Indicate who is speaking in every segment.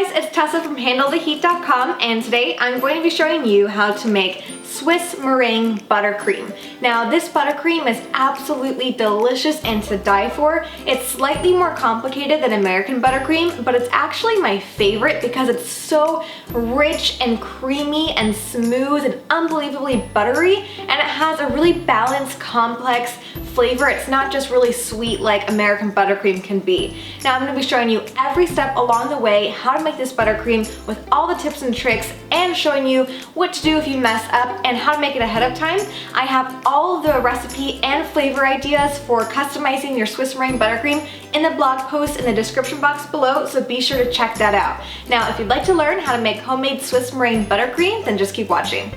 Speaker 1: guys, it's Tessa from HandleTheHeat.com, and today I'm going to be showing you how to make Swiss meringue buttercream. Now this buttercream is absolutely delicious and to die for. It's slightly more complicated than American buttercream, but it's actually my favorite because it's so rich and creamy and smooth and unbelievably buttery, and it has a really balanced, complex flavor. It's not just really sweet like American buttercream can be. Now I'm going to be showing you every step along the way how to make this buttercream with all the tips and tricks, and showing you what to do if you mess up and how to make it ahead of time. I have all of the recipe and flavor ideas for customizing your Swiss meringue buttercream in the blog post in the description box below, so be sure to check that out. Now if you'd like to learn how to make homemade Swiss meringue buttercream, then just keep watching.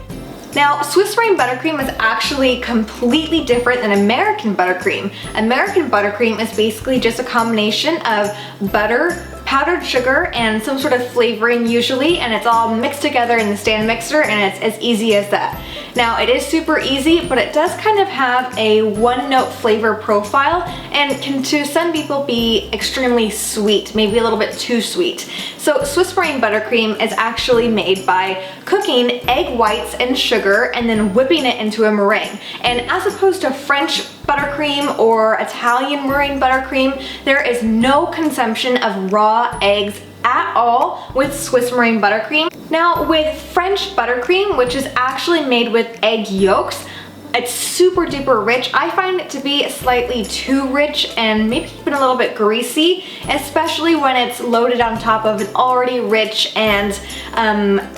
Speaker 1: Now, Swiss meringue buttercream is actually completely different than American buttercream. American buttercream is basically just a combination of butter, powdered sugar, and some sort of flavoring usually, and it's all mixed together in the stand mixer, and it's as easy as that. Now, it is super easy, but it does kind of have a one-note flavor profile and can to some people be extremely sweet, maybe a little bit too sweet. So Swiss meringue buttercream is actually made by cooking egg whites and sugar and then whipping it into a meringue. And as opposed to French buttercream or Italian meringue buttercream, there is no consumption of raw eggs at all with Swiss meringue buttercream. Now with French buttercream, which is actually made with egg yolks, it's super duper rich. I find it to be slightly too rich and maybe even a little bit greasy, especially when it's loaded on top of an already rich and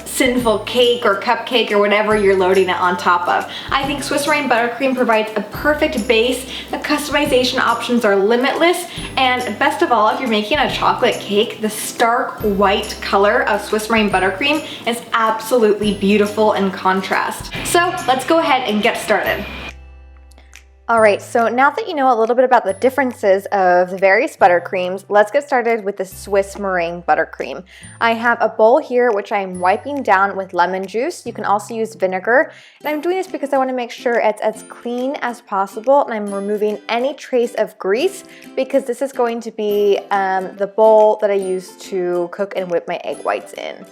Speaker 1: sinful cake or cupcake or whatever you're loading it on top of. I think Swiss meringue buttercream provides a perfect base. The customization options are limitless, and best of all, if you're making a chocolate cake, the stark white color of Swiss meringue buttercream is absolutely beautiful in contrast. So let's go ahead and get started. Alright, so now that you know a little bit about the differences of the various buttercreams, let's get started with the Swiss meringue buttercream. I have a bowl here which I'm wiping down with lemon juice. You can also use vinegar, and I'm doing this because I want to make sure it's as clean as possible, and I'm removing any trace of grease because this is going to be the bowl that I use to cook and whip my egg whites in.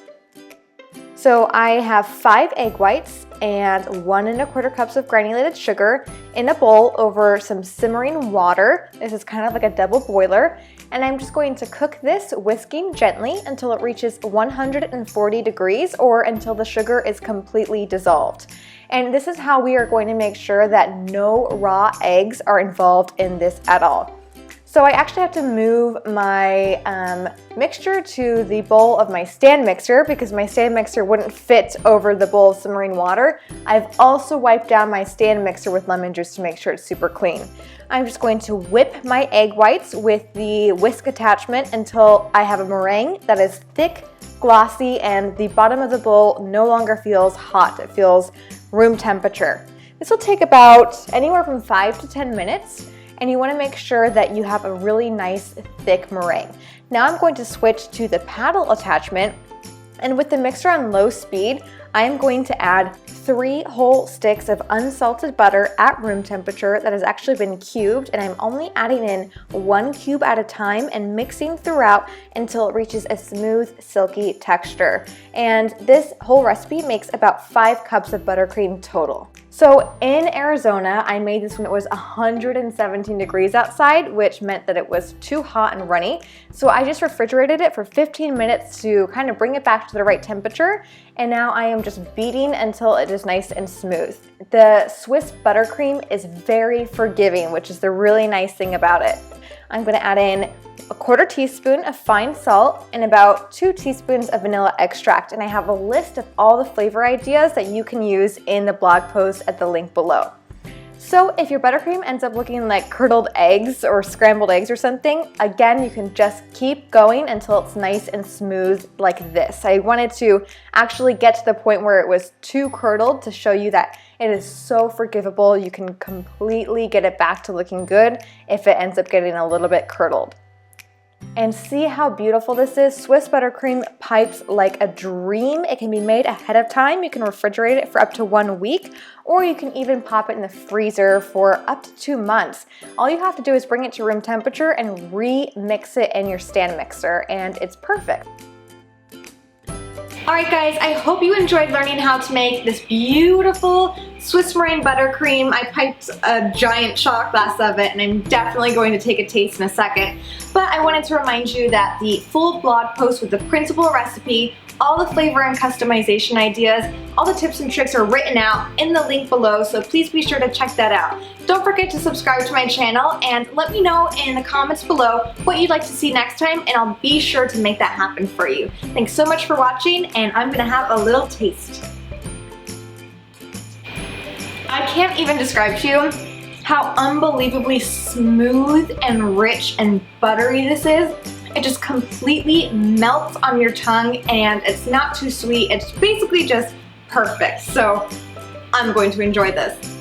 Speaker 1: So I have 5 egg whites and 1 1/4 cups of granulated sugar in a bowl over some simmering water. This is kind of like a double boiler, and I'm just going to cook this, whisking gently until it reaches 140 degrees or until the sugar is completely dissolved. And this is how we are going to make sure that no raw eggs are involved in this at all. So I actually have to move my mixture to the bowl of my stand mixer because my stand mixer wouldn't fit over the bowl of simmering water. I've also wiped down my stand mixer with lemon juice to make sure it's super clean. I'm just going to whip my egg whites with the whisk attachment until I have a meringue that is thick, glossy, and the bottom of the bowl no longer feels hot. It feels room temperature. This will take about anywhere from 5 to 10 minutes. And you want to make sure that you have a really nice thick meringue. Now I'm going to switch to the paddle attachment, and with the mixer on low speed, I am going to add 3 whole sticks of unsalted butter at room temperature that has actually been cubed, and I'm only adding in 1 cube at a time and mixing throughout until it reaches a smooth, silky texture. And this whole recipe makes about 5 cups of buttercream total. So in Arizona, I made this when it was 117 degrees outside, which meant that it was too hot and runny. So I just refrigerated it for 15 minutes to kind of bring it back to the right temperature. And now I am just beating until it is nice and smooth. The Swiss buttercream is very forgiving, which is the really nice thing about it. I'm going to add in 1/4 teaspoon of fine salt and about 2 teaspoons of vanilla extract. And I have a list of all the flavor ideas that you can use in the blog post at the link below. So if your buttercream ends up looking like curdled eggs or scrambled eggs or something, again, you can just keep going until it's nice and smooth like this. I wanted to actually get to the point where it was too curdled to show you that it is so forgivable. You can completely get it back to looking good if it ends up getting a little bit curdled. And see how beautiful this is? Swiss buttercream pipes like a dream. It can be made ahead of time. You can refrigerate it for up to 1 week, or you can even pop it in the freezer for up to 2 months. All you have to do is bring it to room temperature and re-mix it in your stand mixer, and it's perfect. Alright guys, I hope you enjoyed learning how to make this beautiful Swiss meringue buttercream. I piped a giant shot glass of it and I'm definitely going to take a taste in a second. But I wanted to remind you that the full blog post with the printable recipe, all the flavor and customization ideas, all the tips and tricks are written out in the link below, so please be sure to check that out. Don't forget to subscribe to my channel and let me know in the comments below what you'd like to see next time, and I'll be sure to make that happen for you. Thanks so much for watching, and I'm gonna have a little taste. I can't even describe to you how unbelievably smooth and rich and buttery this is. It just completely melts on your tongue and it's not too sweet. It's basically just perfect. So I'm going to enjoy this.